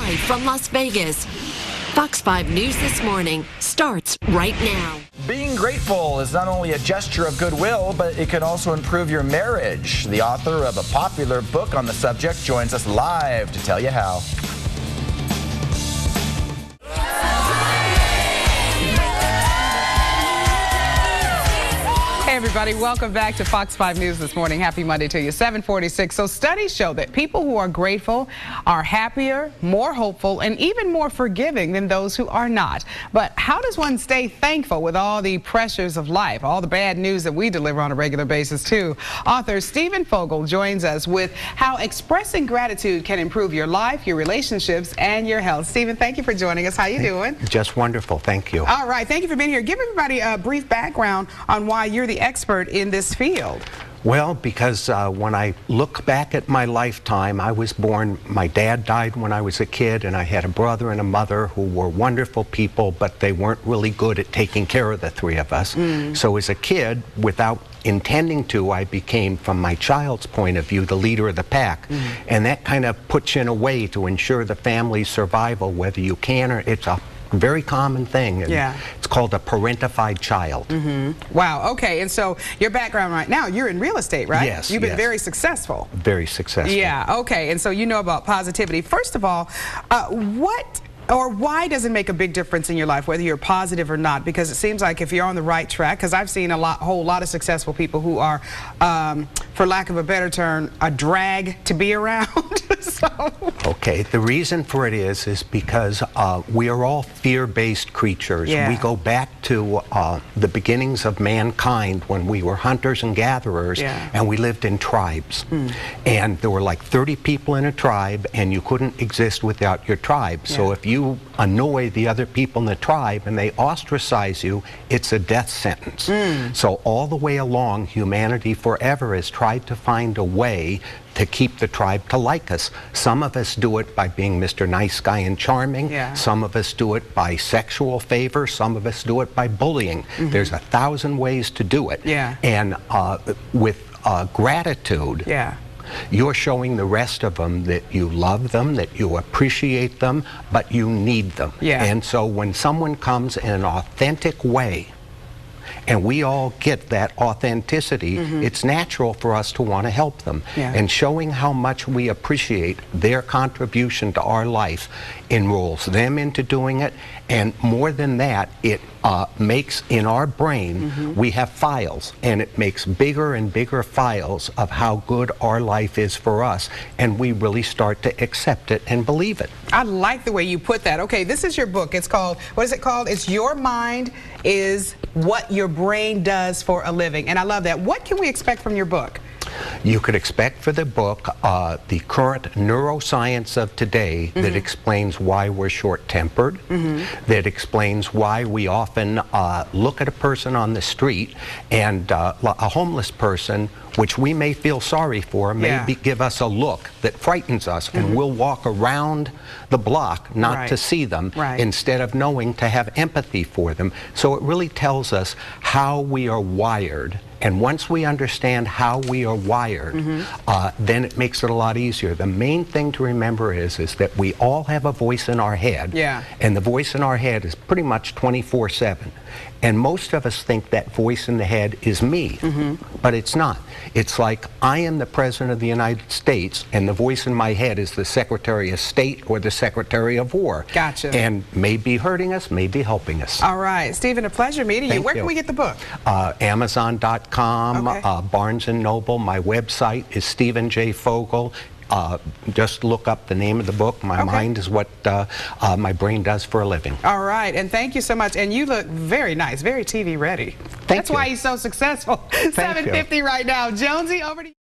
live from Las Vegas. Fox 5 News This Morning starts right now. Being grateful is not only a gesture of goodwill, but it can also improve your marriage. The author of a popular book on the subject joins us live to tell you how. Hey everybody, welcome back to Fox 5 News This Morning. Happy Monday to you, 7:46. So studies show that people who are grateful are happier, more hopeful, and even more forgiving than those who are not. But how does one stay thankful with all the pressures of life, all the bad news that we deliver on a regular basis too? Author Stephen Fogel joins us with how expressing gratitude can improve your life, your relationships, and your health. Stephen, thank you for joining us. How you doing? Just wonderful, thank you. All right, thank you for being here. Give everybody a brief background on why you're the expert in this field. Well, because when I look back at my lifetime, I was born, my dad died when I was a kid, and I had a brother and a mother who were wonderful people, but they weren't really good at taking care of the three of us. So as a kid, without intending to, I became, from my child's point of view, the leader of the pack. And that kind of puts you in a way to ensure the family's survival, whether you can or it's a very common thing. And it's called a parentified child. Wow, okay, and so your background right now, you're in real estate, right? Yes. You've been very successful. Very successful. Yeah, okay, and so you know about positivity. First of all, what or why does it make a big difference in your life, whether you're positive or not? Because it seems like if you're on the right track, because I've seen a whole lot of successful people who are, for lack of a better term, a drag to be around. Okay, the reason for it is because we are all fear-based creatures. We go back to the beginnings of mankind when we were hunters and gatherers, and we lived in tribes. And there were like 30 people in a tribe, and you couldn't exist without your tribe. So if you annoy the other people in the tribe and they ostracize you, it's a death sentence. So all the way along, humanity forever has tried to find a way to keep the tribe to like us. Some of us do it by being Mr. Nice Guy and charming. Some of us do it by sexual favor. Some of us do it by bullying. There's 1,000 ways to do it. And with gratitude, you're showing the rest of them that you love them, that you appreciate them, but you need them. And so when someone comes in an authentic way, and we all get that authenticity, it's natural for us to want to help them. And showing how much we appreciate their contribution to our life enrolls them into doing it. And more than that, it makes in our brain, we have files, and it makes bigger and bigger files of how good our life is for us. And we really start to accept it and believe it. I like the way you put that. Okay, this is your book. It's called, what is it called? It's Your Mind is What Your Brain Does for a Living. And I love that. What can we expect from your book? You could expect for the book the current neuroscience of today that explains why we're short-tempered, that explains why we often look at a person on the street and a homeless person, which we may feel sorry for, may give us a look that frightens us, and we'll walk around the block not to see them instead of knowing to have empathy for them. So it really tells us how we are wired. And once we understand how we are wired, then it makes it a lot easier. The main thing to remember is that we all have a voice in our head, and the voice in our head is pretty much 24/7. And most of us think that voice in the head is me, but it's not. It's like I am the President of the United States, and the voice in my head is the Secretary of State or the Secretary of War. Gotcha. And may be hurting us, may be helping us. All right, Stephen, a pleasure meeting you. Where can we get the book? Amazon.com, Barnes & Noble. My website is Stephen J. Fogel. Just look up the name of the book. My mind is what my brain does for a living. All right, and thank you so much. And you look very nice, very TV ready. That's why he's so successful. 7:50 right now. Jonesy, over to you.